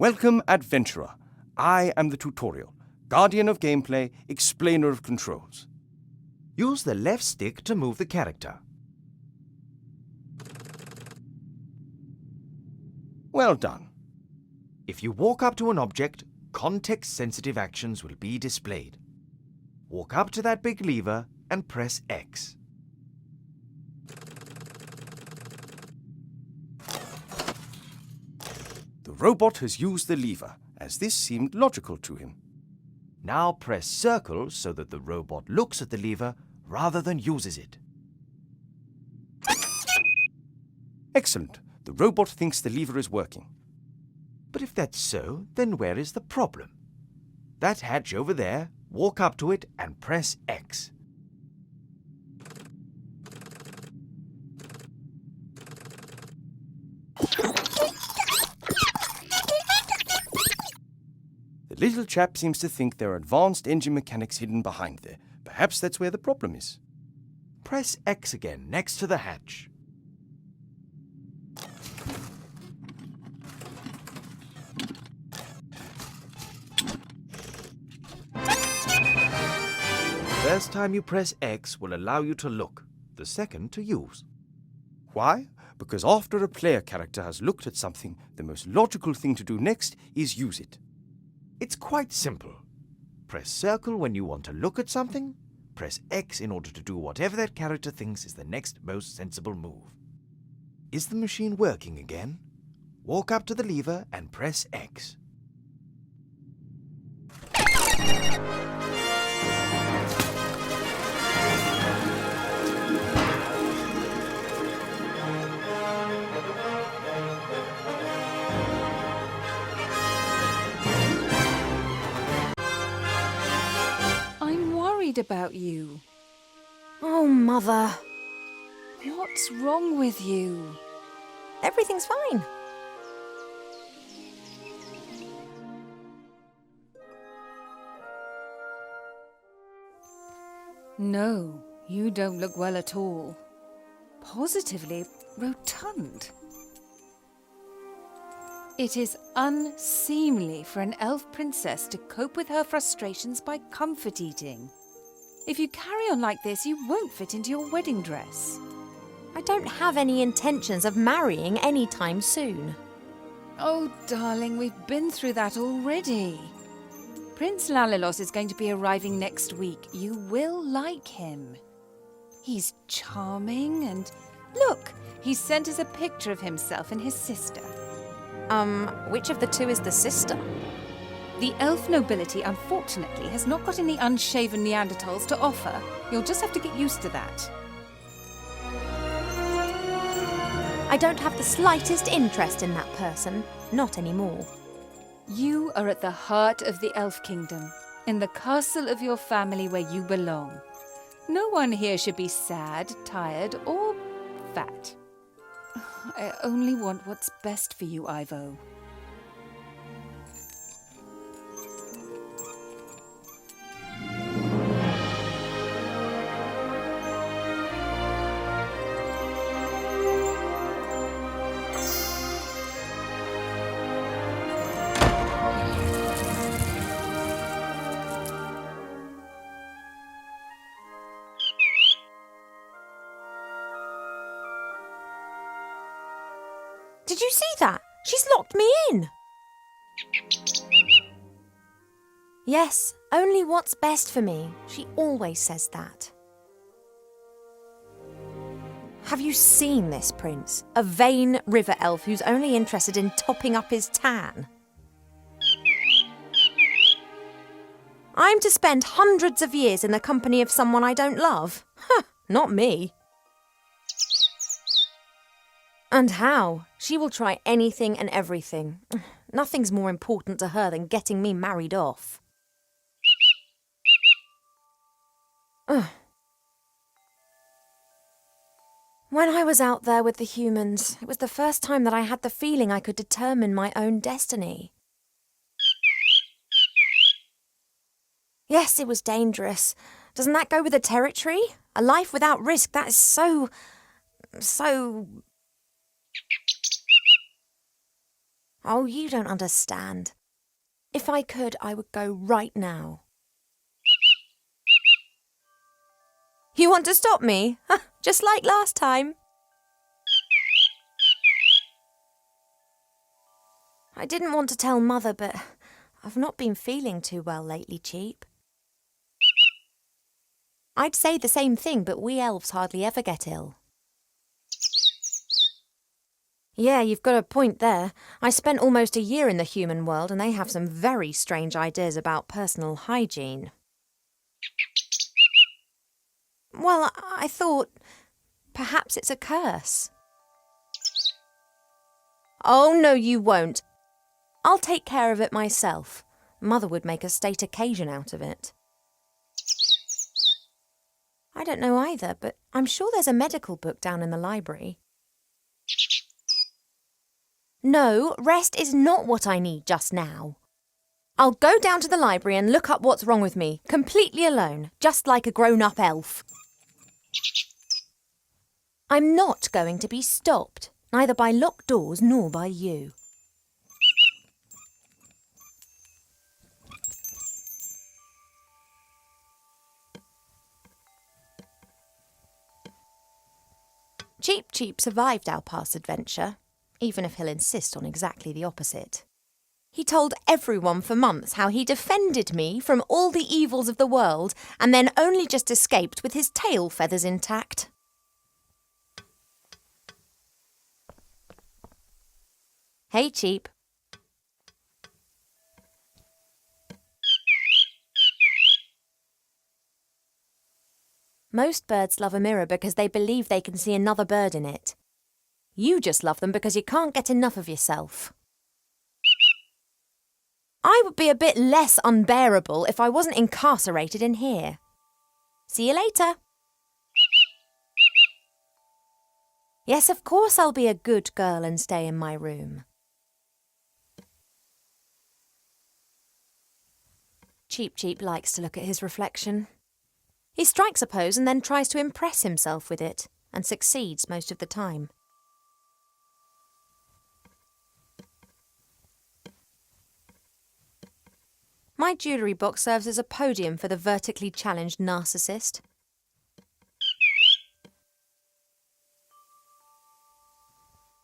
Welcome, adventurer. I am the tutorial, guardian of gameplay, explainer of controls. Use the left stick to move the character. Well done. If you walk up to an object, context-sensitive actions will be displayed. Walk up to that big lever and press X. The robot has used the lever, as this seemed logical to him. Now press circle so that the robot looks at the lever rather than uses it. Excellent. The robot thinks the lever is working. But if that's so, then where is the problem? That hatch over there, walk up to it and press X. The little chap seems to think there are advanced engine mechanics hidden behind there. Perhaps that's where the problem is. Press X again next to the hatch. The first time you press X will allow you to look, the second to use. Why? Because after a player character has looked at something, the most logical thing to do next is use it. It's quite simple. Press circle when you want to look at something, press X in order to do whatever that character thinks is the next most sensible move. Is the machine working again? Walk up to the lever and press X. About you. Oh, Mother. What's wrong with you? Everything's fine. No, you don't look well at all. Positively rotund. It is unseemly for an elf princess to cope with her frustrations by comfort eating. If you carry on like this, you won't fit into your wedding dress. I don't have any intentions of marrying anytime soon. Oh, darling, we've been through that already. Prince Lalilos is going to be arriving next week. You will like him. He's charming and... Look, he sent us a picture of himself and his sister. Which of the two is the sister? The elf nobility, unfortunately, has not got any unshaven Neanderthals to offer. You'll just have to get used to that. I don't have the slightest interest in that person. Not anymore. You are at the heart of the elf kingdom, in the castle of your family where you belong. No one here should be sad, tired, or fat. I only want what's best for you, Ivo. Did you see that? She's locked me in. Yes, only what's best for me. She always says that. Have you seen this prince? A vain river elf who's only interested in topping up his tan. I'm to spend hundreds of years in the company of someone I don't love? Huh, not me. And how? She will try anything and everything. Nothing's more important to her than getting me married off. When I was out there with the humans, it was the first time that I had the feeling I could determine my own destiny. Yes, it was dangerous. Doesn't that go with the territory? A life without risk, that is so... Oh, you don't understand. If I could, I would go right now. You want to stop me? Just like last time. I didn't want to tell Mother, but I've not been feeling too well lately, Cheap. I'd say the same thing, but we elves hardly ever get ill. Yeah, you've got a point there. I spent almost a year in the human world and they have some very strange ideas about personal hygiene. Well, I thought perhaps it's a curse. Oh, no, you won't. I'll take care of it myself. Mother would make a state occasion out of it. I don't know either, but I'm sure there's a medical book down in the library. No, rest is not what I need just now. I'll go down to the library and look up what's wrong with me, completely alone, just like a grown-up elf. I'm not going to be stopped, neither by locked doors nor by you. Cheap Cheap survived our past adventure, even if he'll insist on exactly the opposite. He told everyone for months how he defended me from all the evils of the world and then only just escaped with his tail feathers intact. Hey, Cheap. Most birds love a mirror because they believe they can see another bird in it. You just love them because you can't get enough of yourself. I would be a bit less unbearable if I wasn't incarcerated in here. See you later. Yes, of course I'll be a good girl and stay in my room. Cheap Cheap likes to look at his reflection. He strikes a pose and then tries to impress himself with it, and succeeds most of the time. My jewellery box serves as a podium for the vertically challenged narcissist.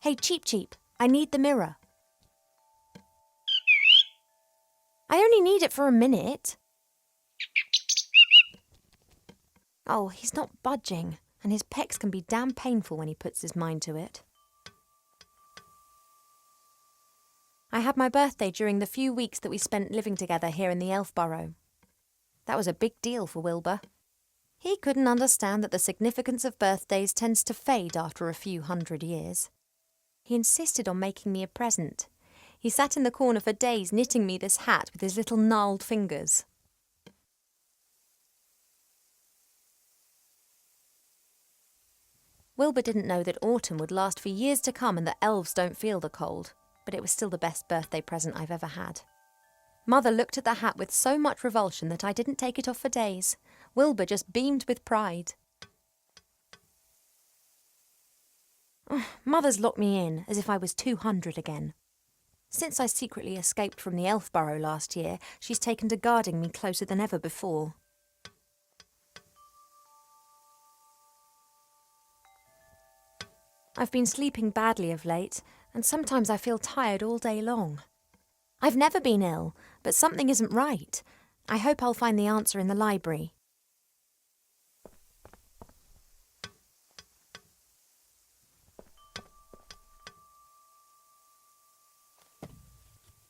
Hey, Cheap Cheap, I need the mirror. I only need it for a minute. Oh, he's not budging, and his pecs can be damn painful when he puts his mind to it. I had my birthday during the few weeks that we spent living together here in the Elf Burrow. That was a big deal for Wilbur. He couldn't understand that the significance of birthdays tends to fade after a few 100 years. He insisted on making me a present. He sat in the corner for days knitting me this hat with his little gnarled fingers. Wilbur didn't know that autumn would last for years to come and that elves don't feel the cold, but it was still the best birthday present I've ever had. Mother looked at the hat with so much revulsion that I didn't take it off for days. Wilbur just beamed with pride. Mother's locked me in, as if I was 200 again. Since I secretly escaped from the Elf Burrow last year, she's taken to guarding me closer than ever before. I've been sleeping badly of late, and sometimes I feel tired all day long. I've never been ill, but something isn't right. I hope I'll find the answer in the library.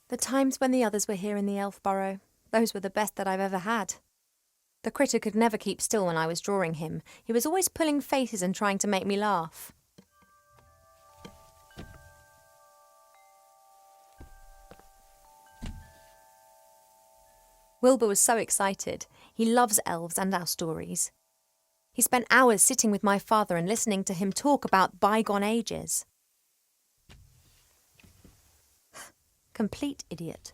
The times when the others were here in the Elf Burrow, those were the best that I've ever had. The critter could never keep still when I was drawing him. He was always pulling faces and trying to make me laugh. Wilbur was so excited. He loves elves and our stories. He spent hours sitting with my father and listening to him talk about bygone ages. Complete idiot.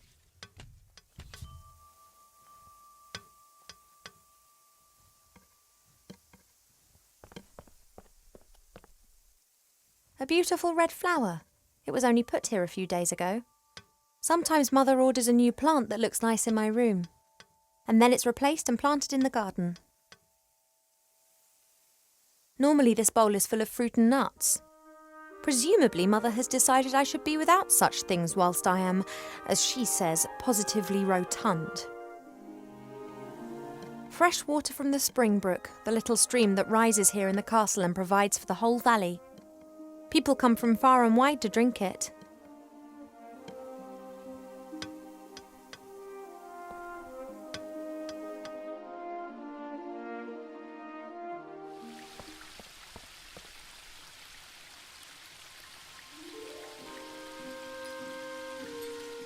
A beautiful red flower. It was only put here a few days ago. Sometimes Mother orders a new plant that looks nice in my room, and then it's replaced and planted in the garden. Normally this bowl is full of fruit and nuts. Presumably Mother has decided I should be without such things whilst I am, as she says, positively rotund. Fresh water from the Springbrook, the little stream that rises here in the castle and provides for the whole valley. People come from far and wide to drink it.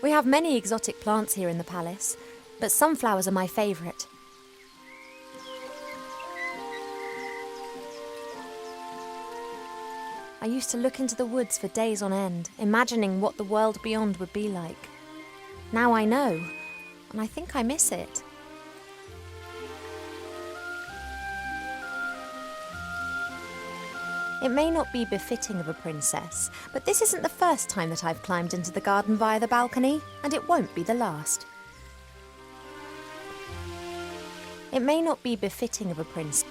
We have many exotic plants here in the palace, but sunflowers are my favourite. I used to look into the woods for days on end, imagining what the world beyond would be like. Now I know, and I think I miss it. It may not be befitting of a princess, but this isn't the first time that I've climbed into the garden via the balcony, and it won't be the last. It may not be befitting of a princess.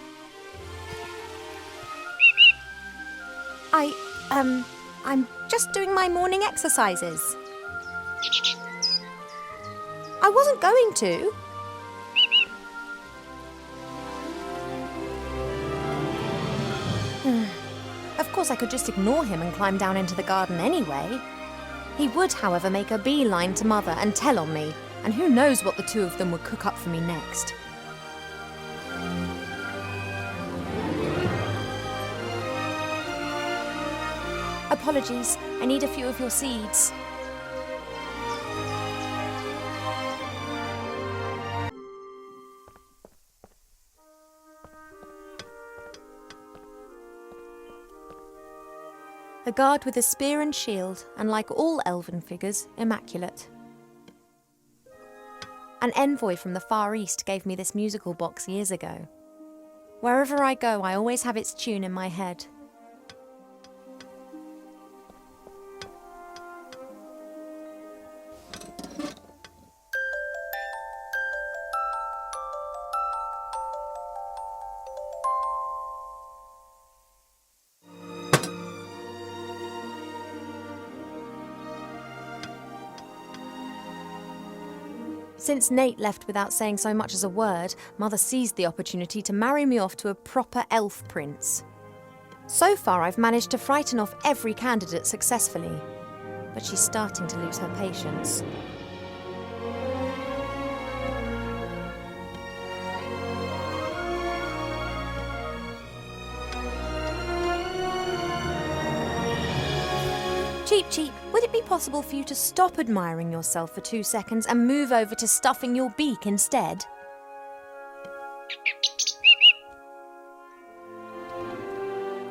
I'm just doing my morning exercises. I wasn't going to. Of course, I could just ignore him and climb down into the garden anyway. He would, however, make a beeline to Mother and tell on me, and who knows what the two of them would cook up for me next. Apologies, I need a few of your seeds. A guard with a spear and shield, and like all elven figures, immaculate. An envoy from the Far East gave me this musical box years ago. Wherever I go, I always have its tune in my head. Since Nate left without saying so much as a word, Mother seized the opportunity to marry me off to a proper elf prince. So far, I've managed to frighten off every candidate successfully, but she's starting to lose her patience. Cheep Cheep, would it be possible for you to stop admiring yourself for 2 seconds and move over to stuffing your beak instead?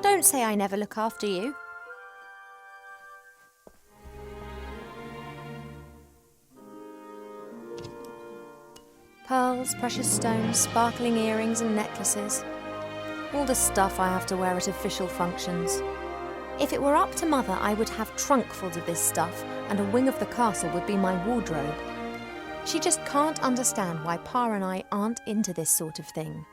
Don't say I never look after you. Pearls, precious stones, sparkling earrings and necklaces. All the stuff I have to wear at official functions. If it were up to Mother, I would have trunkfuls of this stuff, and a wing of the castle would be my wardrobe. She just can't understand why Pa and I aren't into this sort of thing.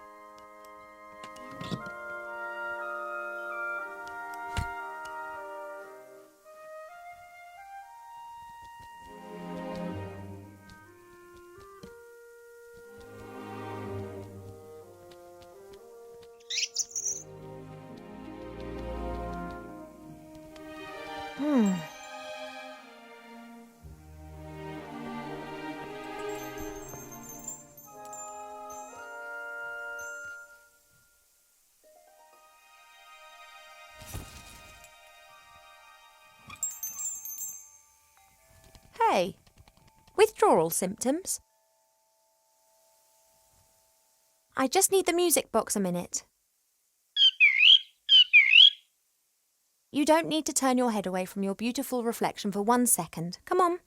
Hey, withdrawal symptoms? I just need the music box a minute. You don't need to turn your head away from your beautiful reflection for 1 second. Come on.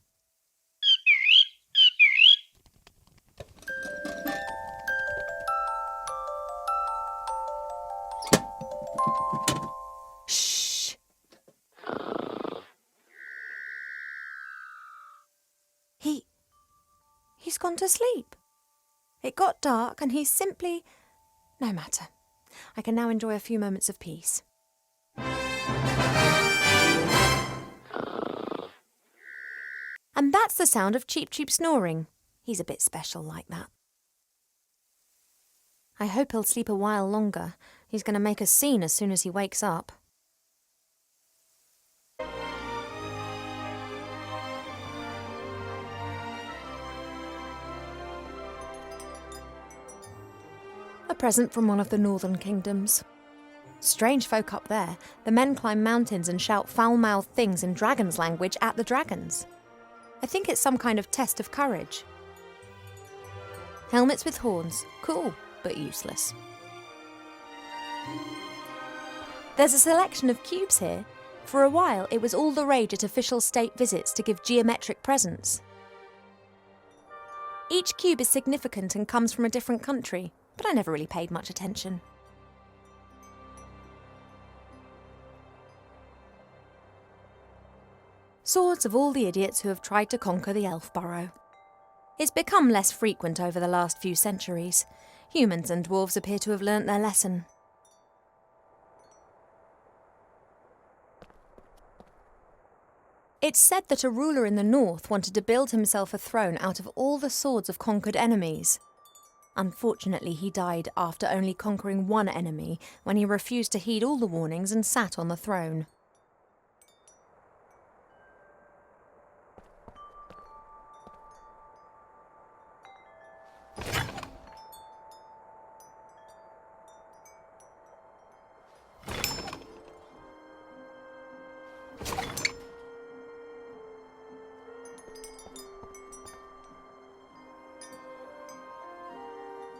Shh. just gone to sleep. It got dark and he's simply... No matter. I can now enjoy a few moments of peace. And that's the sound of Cheep Cheep snoring. He's a bit special like that. I hope he'll sleep a while longer. He's going to make a scene as soon as he wakes up. A present from one of the northern kingdoms. Strange folk up there. The men climb mountains and shout foul-mouthed things in dragon's language at the dragons. I think it's some kind of test of courage. Helmets with horns. Cool, but useless. There's a selection of cubes here. For a while, it was all the rage at official state visits to give geometric presents. Each cube is significant and comes from a different country, but I never really paid much attention. Swords of all the idiots who have tried to conquer the elf burrow. It's become less frequent over the last few centuries. Humans and dwarves appear to have learnt their lesson. It's said that a ruler in the north wanted to build himself a throne out of all the swords of conquered enemies. Unfortunately, he died after only conquering one enemy when he refused to heed all the warnings and sat on the throne.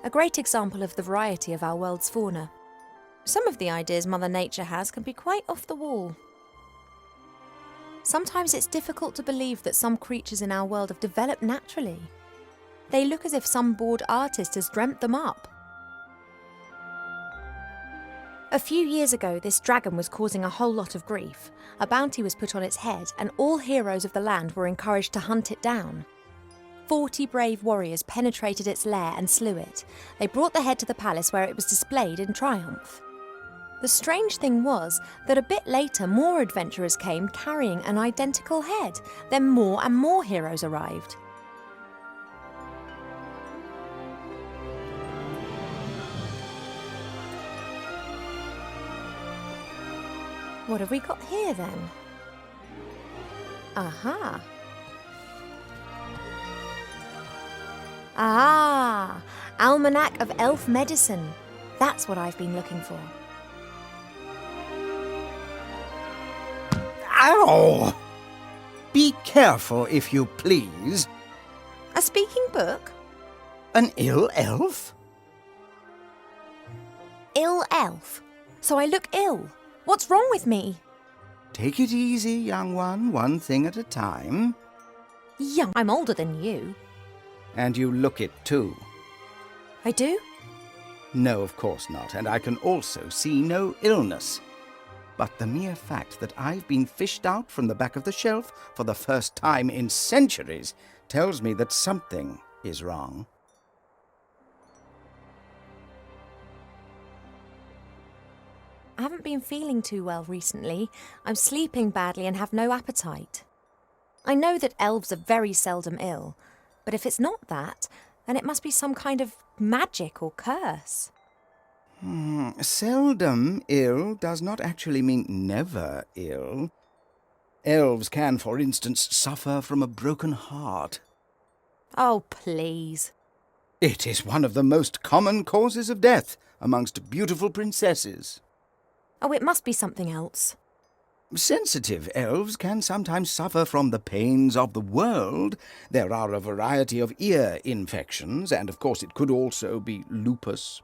A great example of the variety of our world's fauna. Some of the ideas Mother Nature has can be quite off the wall. Sometimes it's difficult to believe that some creatures in our world have developed naturally. They look as if some bored artist has dreamt them up. A few years ago, this dragon was causing a whole lot of grief. A bounty was put on its head, and all heroes of the land were encouraged to hunt it down. 40 brave warriors penetrated its lair and slew it. They brought the head to the palace where it was displayed in triumph. The strange thing was that a bit later more adventurers came carrying an identical head. Then more and more heroes arrived. What have we got here then? Aha! Ah, Almanac of Elf Medicine. That's what I've been looking for. Ow! Be careful, if you please. A speaking book? An ill elf? Ill elf? So I look ill. What's wrong with me? Take it easy, young one thing at a time. Young, I'm older than you. And you look it too. I do? No, of course not, and I can also see no illness. But the mere fact that I've been fished out from the back of the shelf for the first time in centuries tells me that something is wrong. I haven't been feeling too well recently. I'm sleeping badly and have no appetite. I know that elves are very seldom ill, but if it's not that, then it must be some kind of magic or curse. Seldom ill does not actually mean never ill. Elves can, for instance, suffer from a broken heart. Oh, please. It is one of the most common causes of death amongst beautiful princesses. Oh, it must be something else. Sensitive elves can sometimes suffer from the pains of the world. There are a variety of ear infections, and of course it could also be lupus.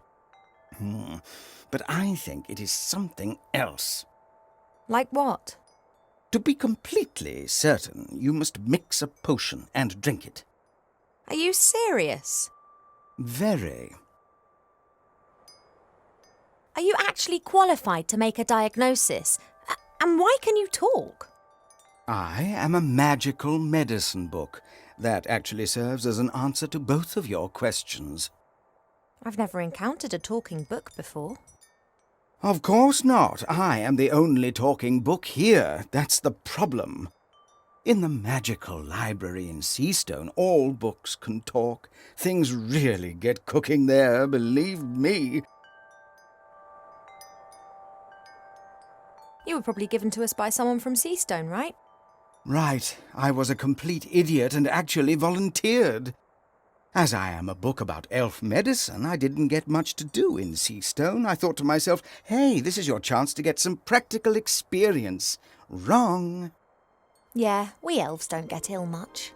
But I think it is something else. Like what? To be completely certain, you must mix a potion and drink it. Are you serious? Very. Are you actually qualified to make a diagnosis? And why can you talk? I am a magical medicine book. That actually serves as an answer to both of your questions. I've never encountered a talking book before. Of course not. I am the only talking book here. That's the problem. In the magical library in Seastone, all books can talk. Things really get cooking there, believe me. You were probably given to us by someone from Seastone, right? Right. I was a complete idiot and actually volunteered. As I am a book about elf medicine, I didn't get much to do in Seastone. I thought to myself, hey, this is your chance to get some practical experience. Wrong. Yeah, we elves don't get ill much.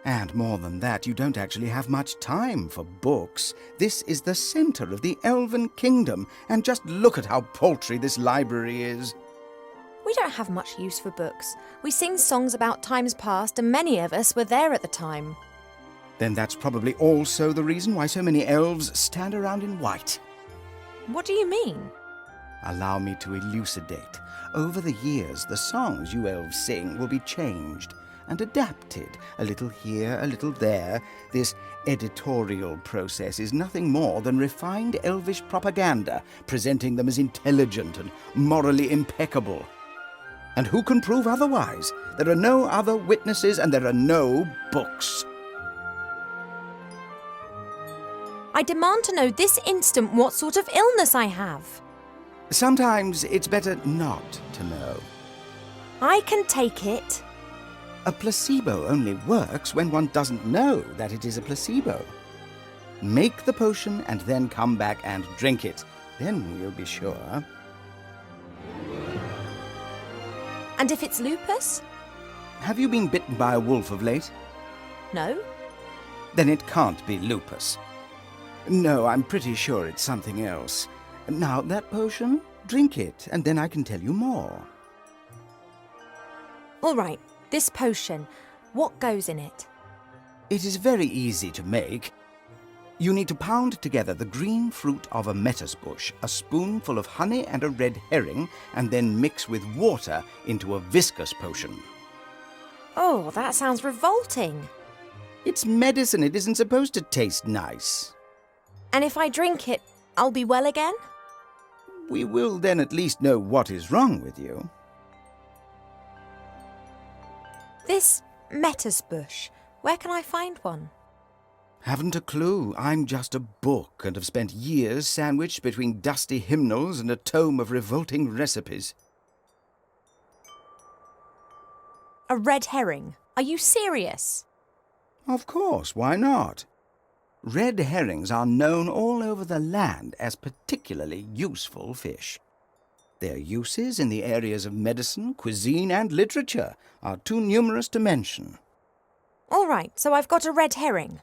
And more than that, you don't actually have much time for books. This is the centre of the elven kingdom, and just look at how paltry this library is. We don't have much use for books. We sing songs about times past, and many of us were there at the time. Then that's probably also the reason why so many elves stand around in white. What do you mean? Allow me to elucidate. Over the years, the songs you elves sing will be changed and adapted, a little here, a little there. This editorial process is nothing more than refined elvish propaganda, presenting them as intelligent and morally impeccable. And who can prove otherwise? There are no other witnesses and there are no books. I demand to know this instant what sort of illness I have. Sometimes it's better not to know. I can take it. A placebo only works when one doesn't know that it is a placebo. Make the potion and then come back and drink it. Then we'll be sure. And if it's lupus? Have you been bitten by a wolf of late? No. Then it can't be lupus. No, I'm pretty sure it's something else. Now, that potion, drink it, and then I can tell you more. All right, this potion, what goes in it? It is very easy to make. You need to pound together the green fruit of a metis bush, a spoonful of honey and a red herring, and then mix with water into a viscous potion. Oh, that sounds revolting. It's medicine. It isn't supposed to taste nice. And if I drink it, I'll be well again? We will then at least know what is wrong with you. This metis bush, where can I find one? Haven't a clue. I'm just a book and have spent years sandwiched between dusty hymnals and a tome of revolting recipes. A red herring? Are you serious? Of course, why not? Red herrings are known all over the land as particularly useful fish. Their uses in the areas of medicine, cuisine, and literature are too numerous to mention. All right, so I've got a red herring.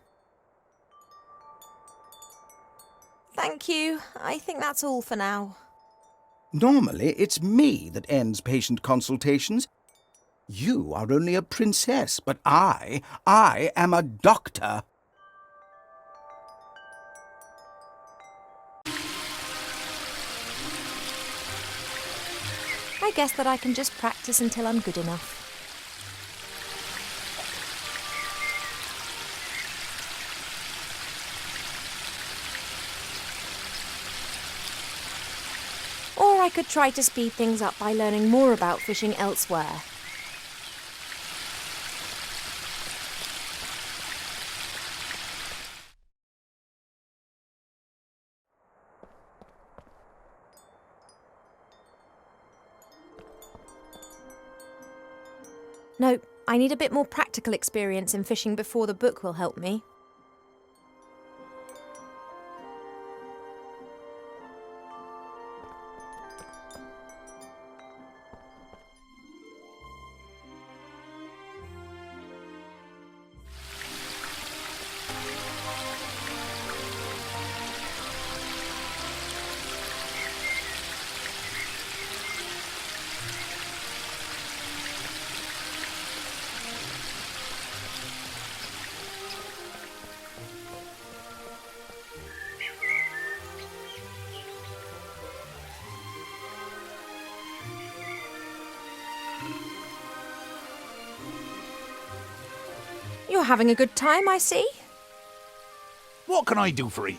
Thank you. I think that's all for now. Normally, it's me that ends patient consultations. You are only a princess, but I am a doctor. I guess that I can just practice until I'm good enough. Or I could try to speed things up by learning more about fishing elsewhere. No, I need a bit more practical experience in fishing before the book will help me. You're having a good time, I see. What can I do for 'ee?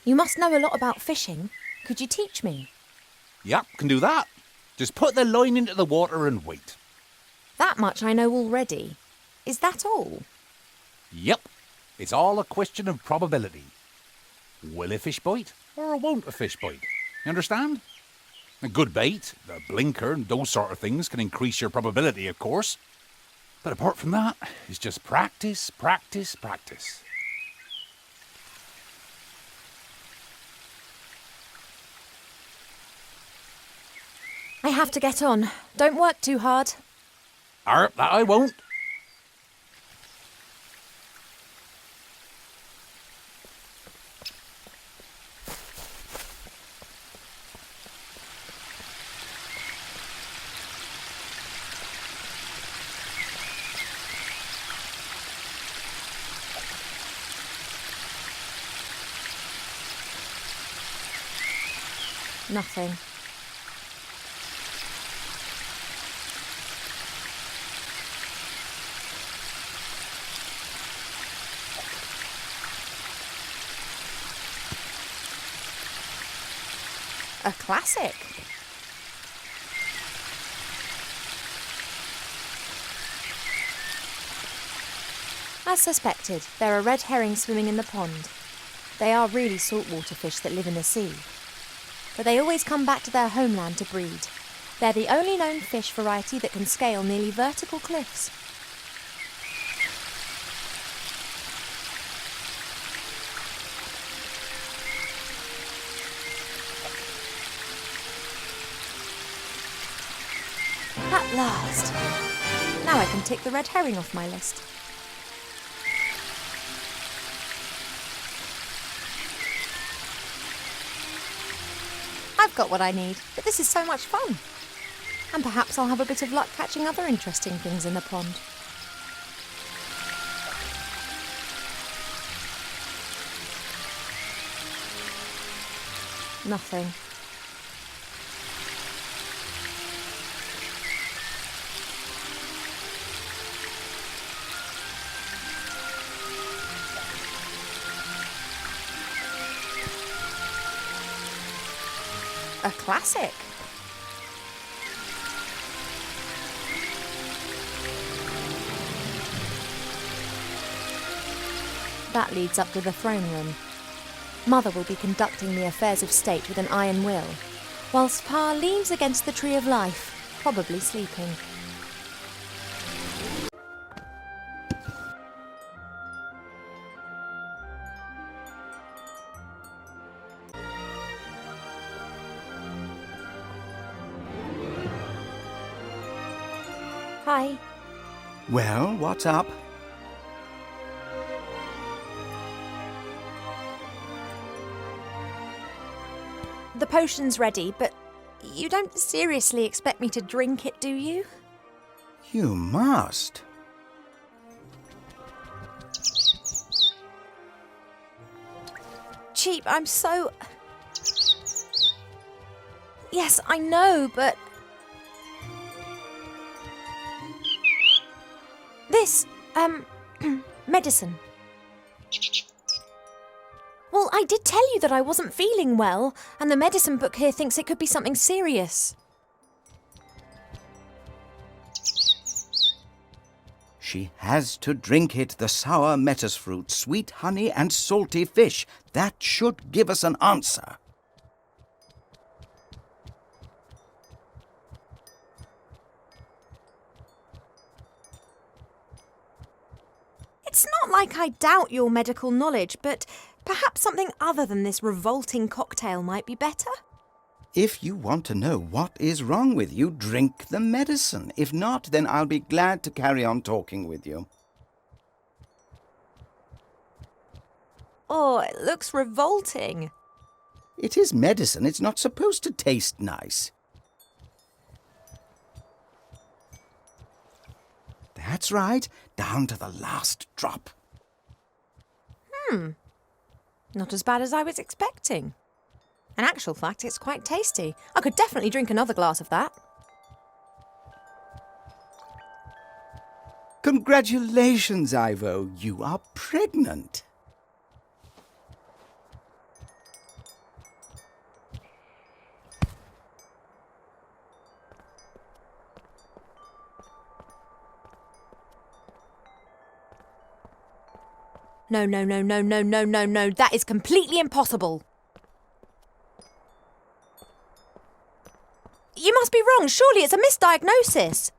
You must know a lot about fishing. Could you teach me? Yep, can do that. Just put the line into the water and wait. That much I know already. Is that all? Yep, it's all a question of probability. Will a fish bite or won't a fish bite? You understand? A good bait, a blinker and those sort of things can increase your probability, of course. But apart from that, it's just practice, practice, practice. I have to get on. Don't work too hard. That I won't. Nothing. A classic. As suspected, there are red herrings swimming in the pond. They are really saltwater fish that live in the sea. But they always come back to their homeland to breed. They're the only known fish variety that can scale nearly vertical cliffs. At last! Now I can tick the red herring off my list. I've got what I need, but this is so much fun. And perhaps I'll have a bit of luck catching other interesting things in the pond. Nothing. A classic. That leads up to the throne room. Mother will be conducting the affairs of state with an iron will, whilst Pa leans against the tree of life, probably sleeping. Hi. Well, what's up? The potion's ready, but you don't seriously expect me to drink it, do you? You must. Cheap, I'm so... Yes, I know, but... This, medicine. Well, I did tell you that I wasn't feeling well, and the medicine book here thinks it could be something serious. She has to drink it, the sour metis fruit, sweet honey and salty fish. That should give us an answer. It's not like I doubt your medical knowledge, but perhaps something other than this revolting cocktail might be better? If you want to know what is wrong with you, drink the medicine. If not, then I'll be glad to carry on talking with you. Oh, it looks revolting. It is medicine. It's not supposed to taste nice. That's right. Down to the last drop. Not as bad as I was expecting. In actual fact, it's quite tasty. I could definitely drink another glass of that. Congratulations, Ivo. You are pregnant. No. That is completely impossible. You must be wrong. Surely it's a misdiagnosis.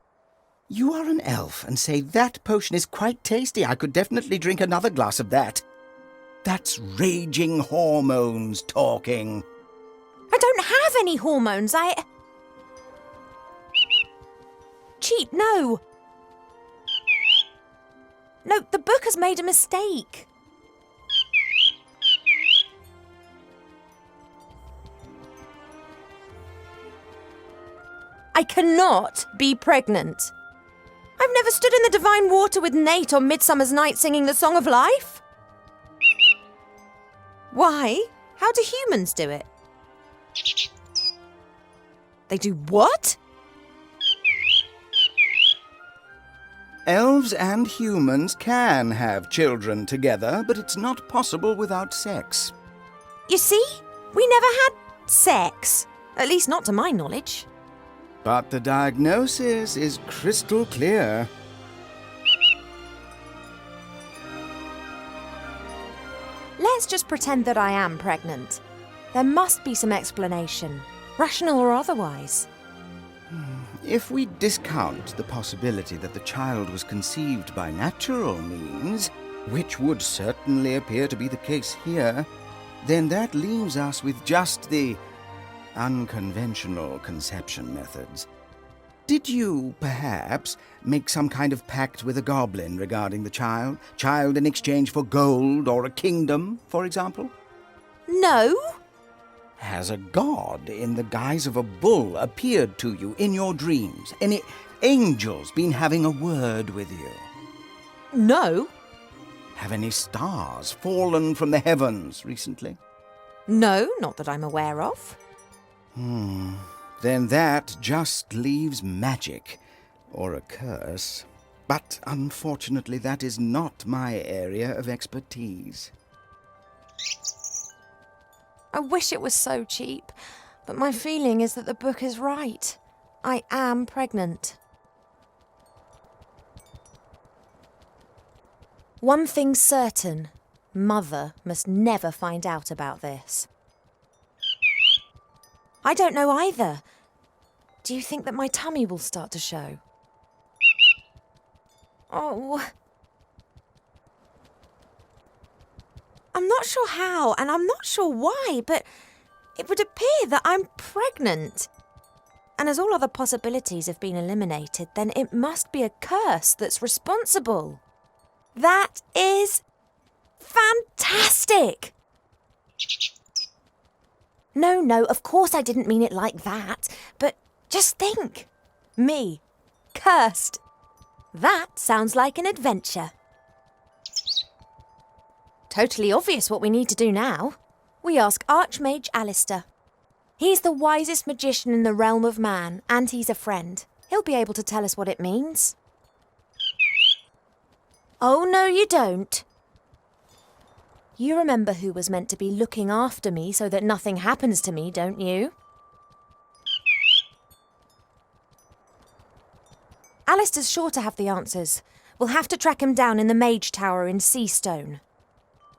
You are an elf and say that potion is quite tasty. I could definitely drink another glass of that. That's raging hormones talking. I don't have any hormones. Cheat, no. No, the book has made a mistake. I cannot be pregnant. I've never stood in the divine water with Nate on Midsummer's Night singing the Song of Life. Why? How do humans do it? They do what? Elves and humans can have children together, but it's not possible without sex. You see? We never had sex. At least not to my knowledge. But the diagnosis is crystal clear. Let's just pretend that I am pregnant. There must be some explanation, rational or otherwise. If we discount the possibility that the child was conceived by natural means, which would certainly appear to be the case here, then that leaves us with just the unconventional conception methods. Did you, perhaps, make some kind of pact with a goblin regarding the child? Child in exchange for gold or a kingdom, for example? No. Has a god in the guise of a bull appeared to you in your dreams? Any angels been having a word with you? No. Have any stars fallen from the heavens recently? No, not that I'm aware of. Then that just leaves magic, or a curse. But unfortunately, that is not my area of expertise. I wish it was so cheap, but my feeling is that the book is right. I am pregnant. One thing's certain. Mother must never find out about this. I don't know either. Do you think that my tummy will start to show? Oh. I'm not sure how, and I'm not sure why, but it would appear that I'm pregnant. And as all other possibilities have been eliminated, then it must be a curse that's responsible. That is fantastic! No, of course I didn't mean it like that, but just think. Me, cursed. That sounds like an adventure. Totally obvious what we need to do now. We ask Archmage Alistair. He's the wisest magician in the realm of man, and he's a friend. He'll be able to tell us what it means. Oh, no, you don't. You remember who was meant to be looking after me so that nothing happens to me, don't you? Alistair's sure to have the answers. We'll have to track him down in the Mage Tower in Seastone.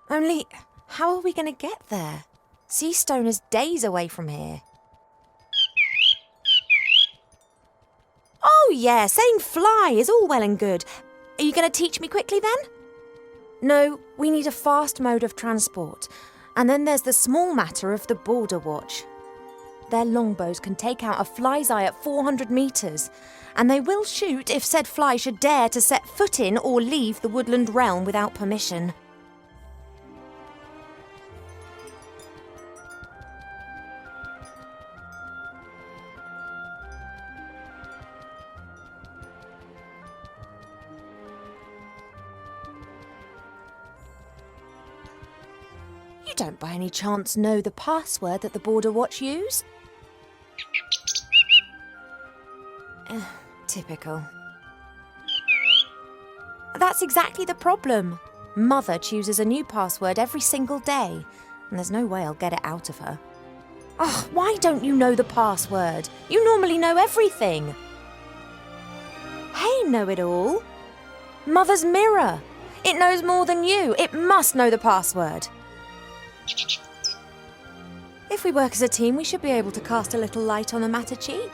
Only, how are we going to get there? Seastone is days away from here. Oh yeah, saying fly is all well and good. Are you going to teach me quickly then? No, we need a fast mode of transport. And then there's the small matter of the Border Watch. Their longbows can take out a fly's eye at 400 metres, and they will shoot if said fly should dare to set foot in or leave the woodland realm without permission. You don't by any chance know the password that the Border Watch use? Typical. That's exactly the problem. Mother chooses a new password every single day, and there's no way I'll get it out of her. Oh, why don't you know the password? You normally know everything. Hey, know-it-all. Mother's mirror. It knows more than you. It must know the password. If we work as a team, we should be able to cast a little light on the matter, Cheap.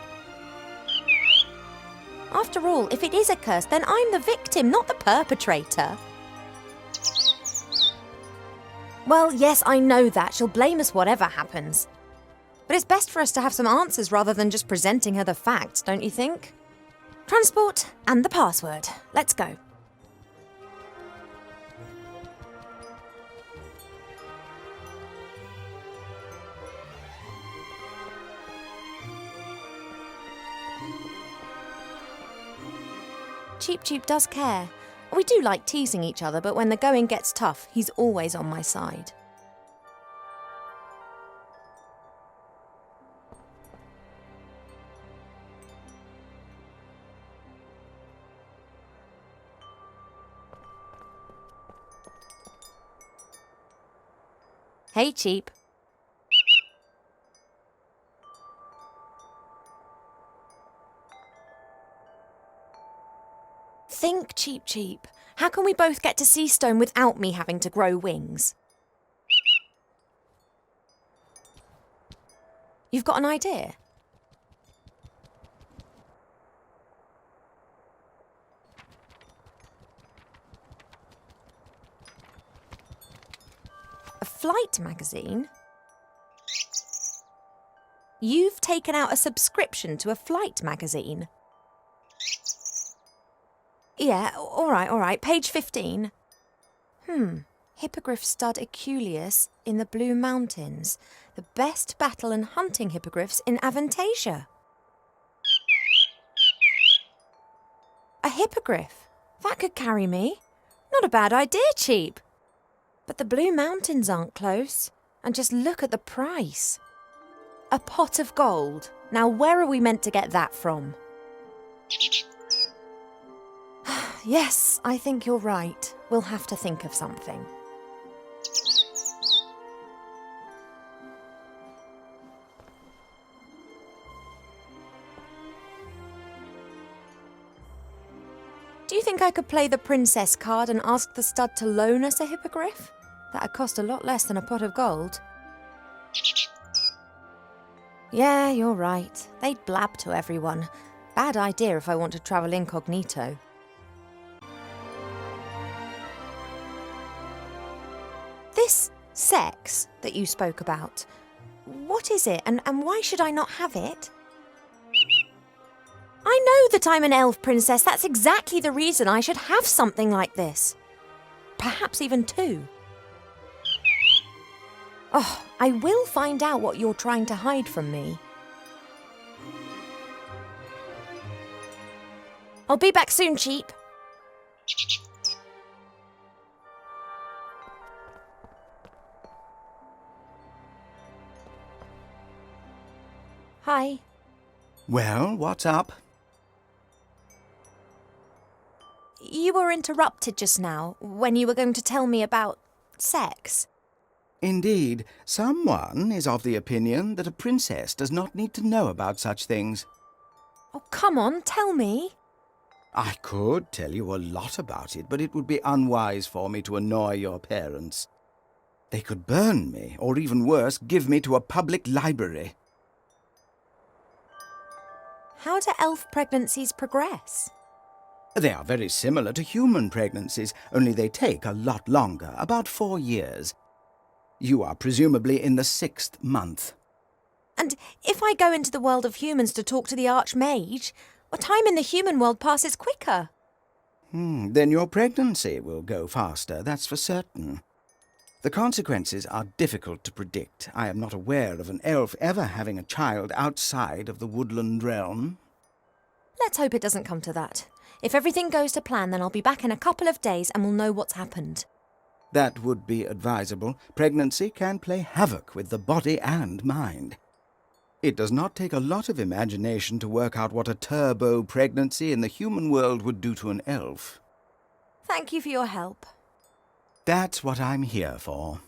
After all, if it is a curse, then I'm the victim, not the perpetrator. Well, yes, I know that. She'll blame us whatever happens. But it's best for us to have some answers rather than just presenting her the facts, don't you think? Transport and the password. Let's go. Cheap Cheap does care. We do like teasing each other, but when the going gets tough, he's always on my side. Hey, Cheap. Think, Cheap Cheap. How can we both get to Seastone without me having to grow wings? You've got an idea? A flight magazine? You've taken out a subscription to a flight magazine? Yeah, all right. Page 15. Hippogriff stud Eculeus in the Blue Mountains. The best battle and hunting hippogriffs in Avantasia. A hippogriff? That could carry me. Not a bad idea, Cheap. But the Blue Mountains aren't close. And just look at the price. A pot of gold. Now, where are we meant to get that from? Yes, I think you're right. We'll have to think of something. Do you think I could play the princess card and ask the stud to loan us a hippogriff? That'd cost a lot less than a pot of gold. Yeah, you're right. They'd blab to everyone. Bad idea if I want to travel incognito. This sex that you spoke about, what is it and why should I not have it? I know that I'm an elf princess. That's exactly the reason I should have something like this. Perhaps even two. Oh, I will find out what you're trying to hide from me. I'll be back soon, Cheap. Hi. Well, what's up? You were interrupted just now when you were going to tell me about sex. Indeed, someone is of the opinion that a princess does not need to know about such things. Oh, come on, tell me. I could tell you a lot about it, but it would be unwise for me to annoy your parents. They could burn me, or even worse, give me to a public library. How do elf pregnancies progress? They are very similar to human pregnancies, only they take a lot longer, about 4 years. You are presumably in the 6th month. And if I go into the world of humans to talk to the Archmage, well, time in the human world passes quicker. Then your pregnancy will go faster, that's for certain. The consequences are difficult to predict. I am not aware of an elf ever having a child outside of the woodland realm. Let's hope it doesn't come to that. If everything goes to plan, then I'll be back in a couple of days and we'll know what's happened. That would be advisable. Pregnancy can play havoc with the body and mind. It does not take a lot of imagination to work out what a turbo pregnancy in the human world would do to an elf. Thank you for your help. That's what I'm here for.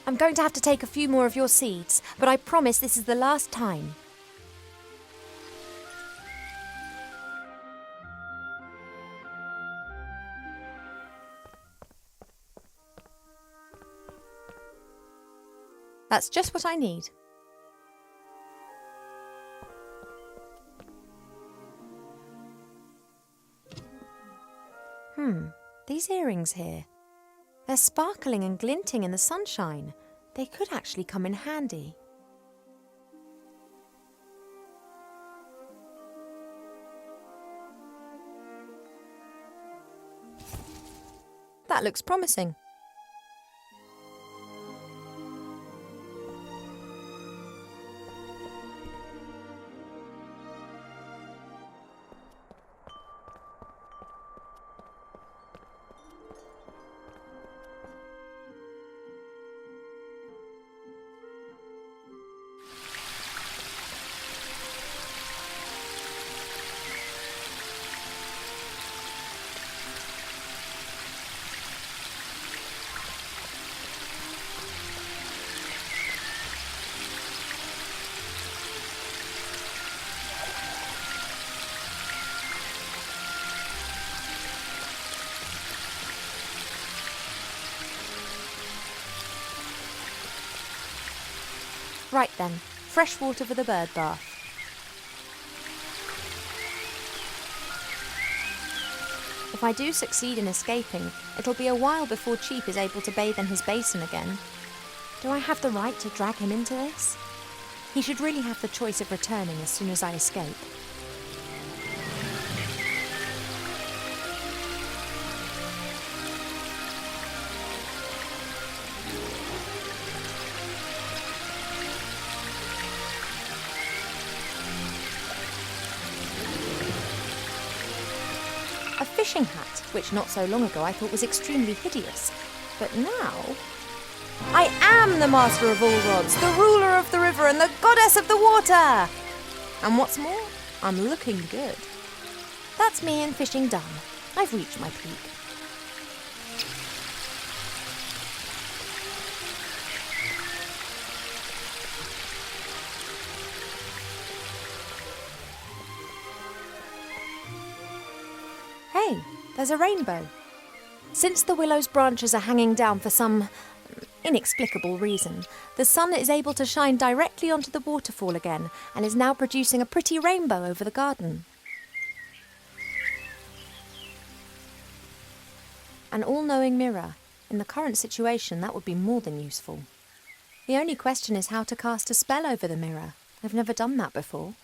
I'm going to have to take a few more of your seeds, but I promise this is the last time. That's just what I need. These earrings here. They're sparkling and glinting in the sunshine. They could actually come in handy. That looks promising. Right then, fresh water for the bird bath. If I do succeed in escaping, it'll be a while before Cheap is able to bathe in his basin again. Do I have the right to drag him into this? He should really have the choice of returning as soon as I escape. A fishing hat, which not so long ago I thought was extremely hideous. But now... I am the master of all rods, the ruler of the river and the goddess of the water! And what's more, I'm looking good. That's me and fishing done. I've reached my peak. Hey, there's a rainbow. Since the willow's branches are hanging down for some inexplicable reason, the sun is able to shine directly onto the waterfall again and is now producing a pretty rainbow over the garden. An all-knowing mirror. In the current situation, that would be more than useful. The only question is how to cast a spell over the mirror. I've never done that before.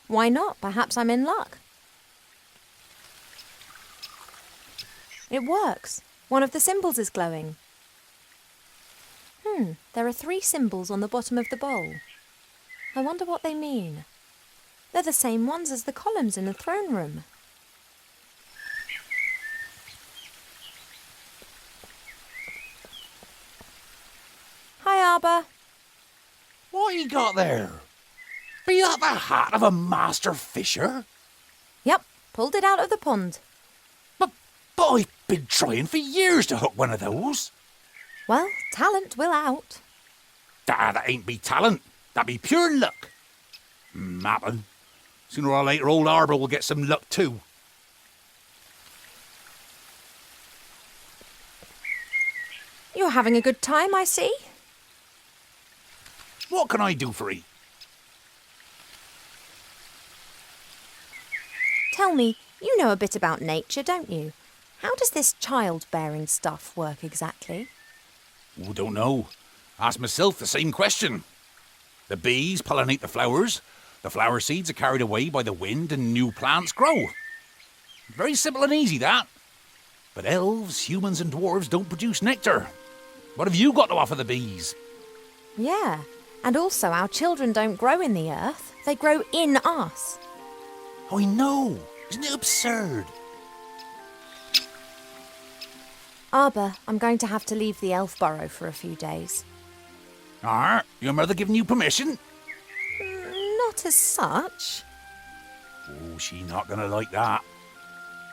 Why not? Perhaps I'm in luck. It works. One of the symbols is glowing. There are 3 symbols on the bottom of the bowl. I wonder what they mean. They're the same ones as the columns in the throne room. Hi, Arbor. What you got there? Be that the hat of a master fisher? Yep, pulled it out of the pond. But I've been trying for years to hook one of those. Well, talent will out. That ain't be talent. That be pure luck. Mappin'. Sooner or later, old Arbor will get some luck too. You're having a good time, I see. What can I do for 'ee? Tell me, you know a bit about nature, don't you? How does this childbearing stuff work exactly? Oh, don't know. Ask myself the same question. The bees pollinate the flowers flower seeds are carried away by the wind and new plants grow. Very simple and easy, that. But elves, humans and dwarves don't produce nectar. What have you got to offer the bees? Yeah, and also our children don't grow in the earth, they grow in us. Oh, I know. Isn't it absurd? Arbor, I'm going to have to leave the elf burrow for a few days. Your mother giving you permission? Not as such. Oh, she not gonna like that.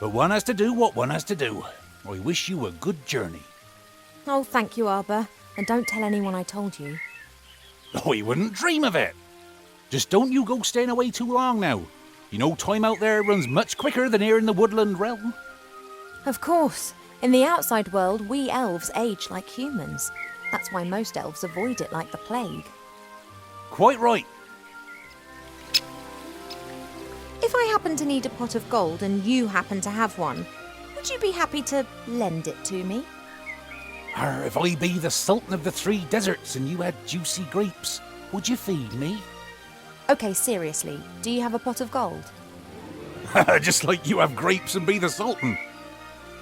But one has to do what one has to do. I wish you a good journey. Oh, thank you, Arbor. And don't tell anyone I told you. Oh, he wouldn't dream of it. Just don't you go staying away too long now. You know time out there runs much quicker than here in the woodland realm. Of course. In the outside world, we elves age like humans. That's why most elves avoid it like the plague. Quite right. If I happen to need a pot of gold and you happen to have one, would you be happy to lend it to me? If I be the Sultan of the Three Deserts and you had juicy grapes, would you feed me? Okay, seriously, do you have a pot of gold? Just like you have grapes and be the Sultan.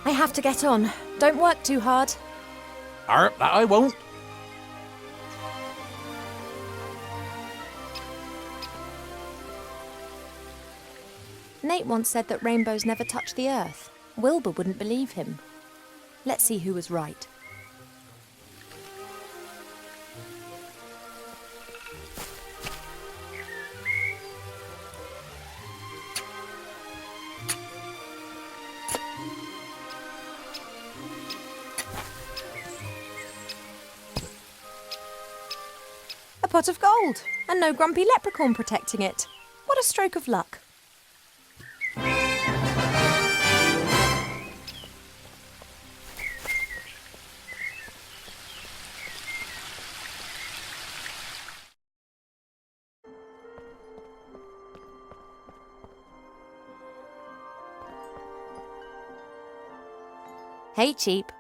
I have to get on. Don't work too hard. That I won't. Nate once said that rainbows never touch the earth. Wilbur wouldn't believe him. Let's see who was right. A pot of gold, and no grumpy leprechaun protecting it. What a stroke of luck. Hey, Cheap.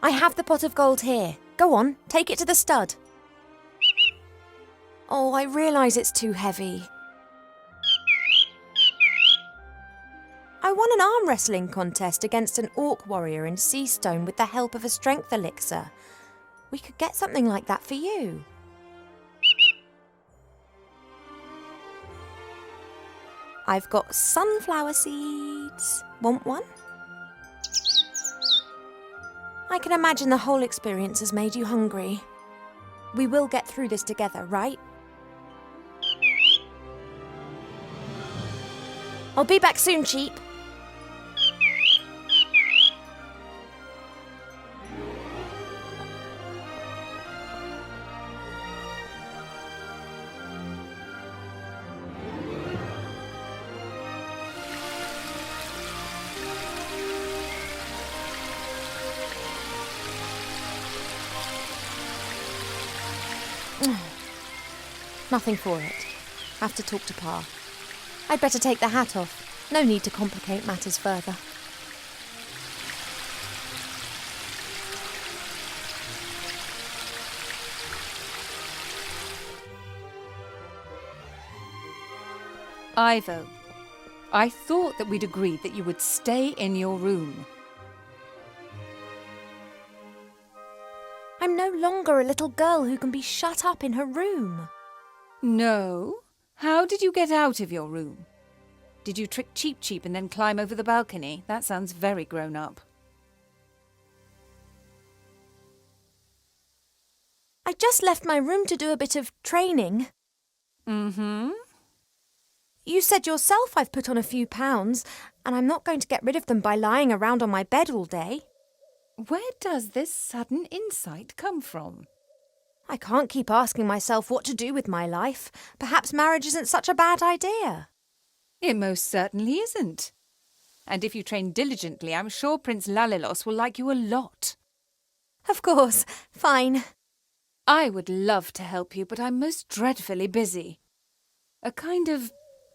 I have the pot of gold here. Go on, take it to the stud. Oh, I realise it's too heavy. I won an arm wrestling contest against an orc warrior in Seastone with the help of a strength elixir. We could get something like that for you. I've got sunflower seeds. Want one? I can imagine the whole experience has made you hungry. We will get through this together, right? I'll be back soon, Cheap. Nothing for it. Have to talk to Pa. I'd better take the hat off. No need to complicate matters further. Ivo, I thought that we'd agreed that you would stay in your room. I'm no longer a little girl who can be shut up in her room. No? How did you get out of your room? Did you trick Cheep Cheep and then climb over the balcony? That sounds very grown up. I just left my room to do a bit of training. Mm-hmm. You said yourself I've put on a few pounds, and I'm not going to get rid of them by lying around on my bed all day. Where does this sudden insight come from? I can't keep asking myself what to do with my life. Perhaps marriage isn't such a bad idea. It most certainly isn't. And if you train diligently, I'm sure Prince Lalilos will like you a lot. Of course, fine. I would love to help you, but I'm most dreadfully busy. A kind of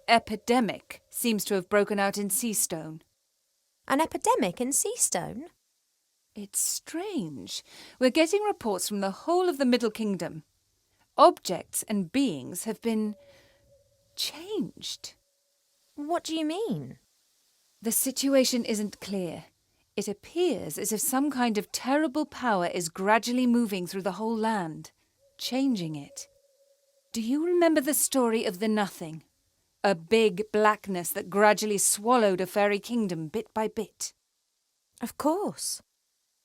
epidemic seems to have broken out in Seastone. An epidemic in Seastone? It's strange. We're getting reports from the whole of the Middle Kingdom. Objects and beings have been changed. What do you mean? The situation isn't clear. It appears as if some kind of terrible power is gradually moving through the whole land, changing it. Do you remember the story of the Nothing? A big blackness that gradually swallowed a fairy kingdom bit by bit. Of course.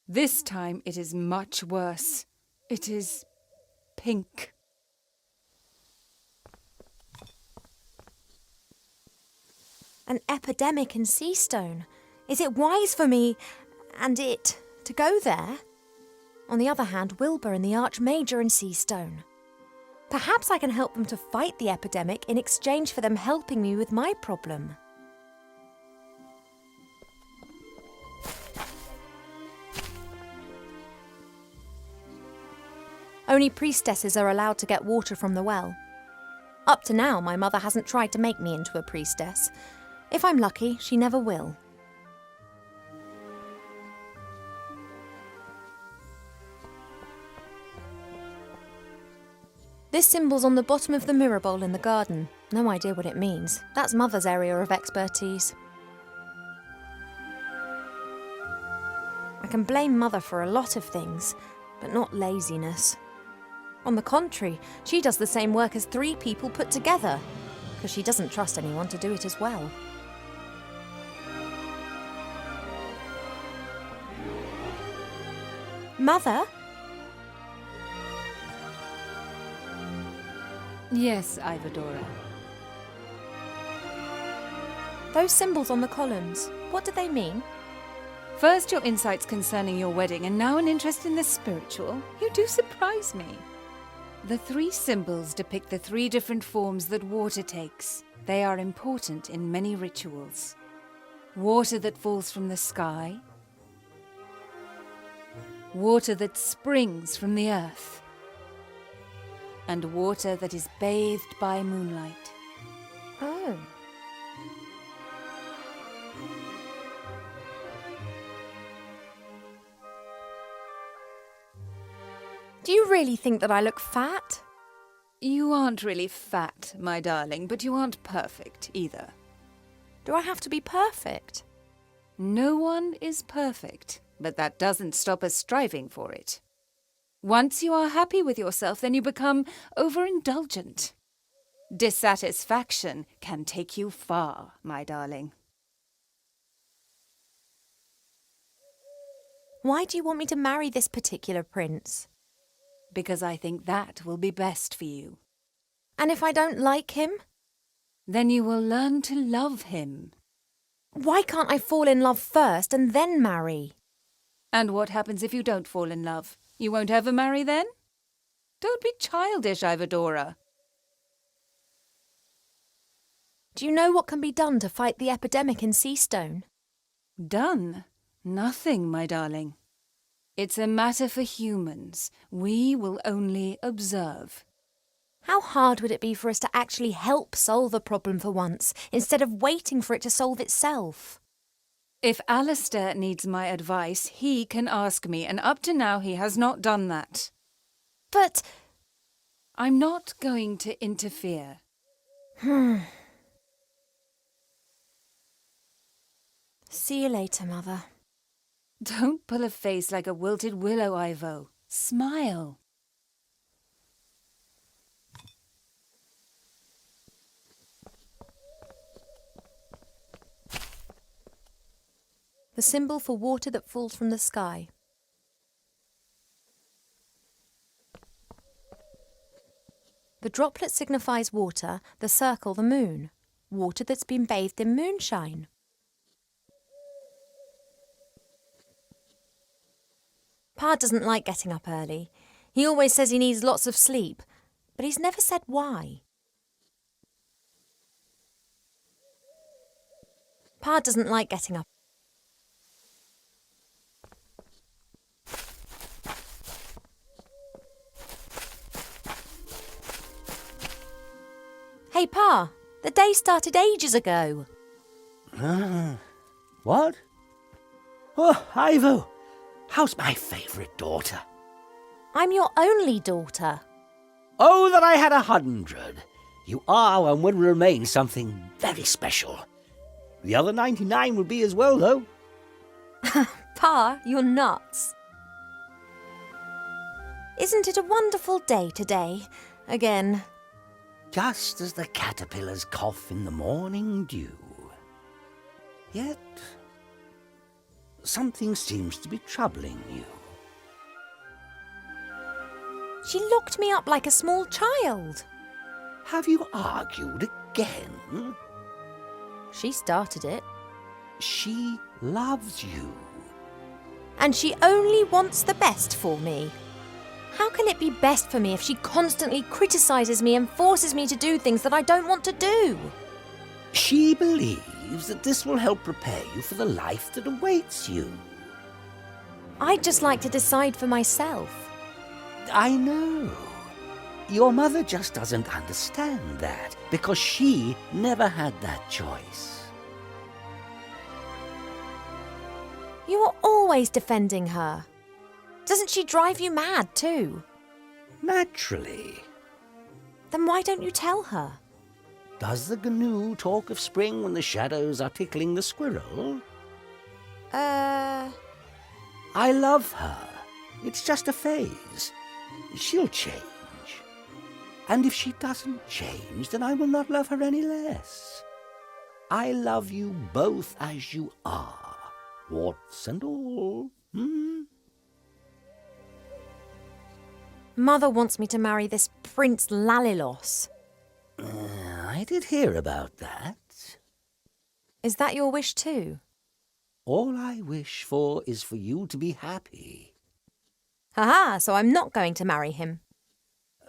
This time it is much worse. It is pink. An epidemic in Seastone. Is it wise for me and it to go there? On the other hand, Wilbur and the Archmage are in Seastone. Perhaps I can help them to fight the epidemic in exchange for them helping me with my problem. Only priestesses are allowed to get water from the well. Up to now, my mother hasn't tried to make me into a priestess. If I'm lucky, she never will. This symbol's on the bottom of the mirror bowl in the garden. No idea what it means. That's Mother's area of expertise. I can blame Mother for a lot of things, but not laziness. On the contrary, she does the same work as 3 people put together, because she doesn't trust anyone to do it as well. Mother? Yes, Ivadora. Those symbols on the columns, what do they mean? First your insights concerning your wedding, and now an interest in the spiritual. You do surprise me. The 3 symbols depict the 3 different forms that water takes. They are important in many rituals. Water that falls from the sky. Water that springs from the earth. And water that is bathed by moonlight. Oh. Do you really think that I look fat? You aren't really fat, my darling, but you aren't perfect either. Do I have to be perfect? No one is perfect, but that doesn't stop us striving for it. Once you are happy with yourself, then you become overindulgent. Dissatisfaction can take you far, my darling. Why do you want me to marry this particular prince? Because I think that will be best for you. And if I don't like him? Then you will learn to love him. Why can't I fall in love first and then marry? And what happens if you don't fall in love? You won't ever marry then? Don't be childish, Ivadora. Do you know what can be done to fight the epidemic in Seastone? Done? Nothing, my darling. It's a matter for humans. We will only observe. How hard would it be for us to actually help solve a problem for once, instead of waiting for it to solve itself? If Alistair needs my advice, he can ask me, and up to now he has not done that. But... I'm not going to interfere. See you later, Mother. Don't pull a face like a wilted willow, Ivo. Smile. The symbol for water that falls from the sky. The droplet signifies water, the circle the moon. water that's been bathed in moonshine. Pa doesn't like getting up early. He always says he needs lots of sleep, but he's never said why. Pa doesn't like getting up. Hey, Pa, the day started ages ago. What? Oh, Ivo, how's my favourite daughter? I'm your only daughter. Oh, that I had 100. You are and will remain something very special. The other 99 will be as well, though. Pa, you're nuts. Isn't it a wonderful day today? Again. Just as the caterpillars cough in the morning dew. Yet, something seems to be troubling you. She looked me up like a small child. Have you argued again? She started it. She loves you. And she only wants the best for me. How can it be best for me if she constantly criticises me and forces me to do things that I don't want to do? She believes that this will help prepare you for the life that awaits you. I'd just like to decide for myself. I know. Your mother just doesn't understand that because she never had that choice. You are always defending her. Doesn't she drive you mad too? Naturally. Then why don't you tell her? Does the gnu talk of spring when the shadows are tickling the squirrel? I love her. It's just a phase. She'll change. And if she doesn't change, then I will not love her any less. I love you both as you are, warts and all. Mother wants me to marry this Prince Lalilos. I did hear about that. Is that your wish too? All I wish for is for you to be happy. Haha, so I'm not going to marry him.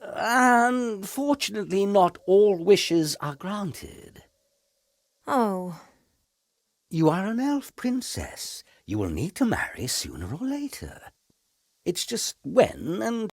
Unfortunately, not all wishes are granted. Oh. You are an elf princess. You will need to marry sooner or later. It's just when and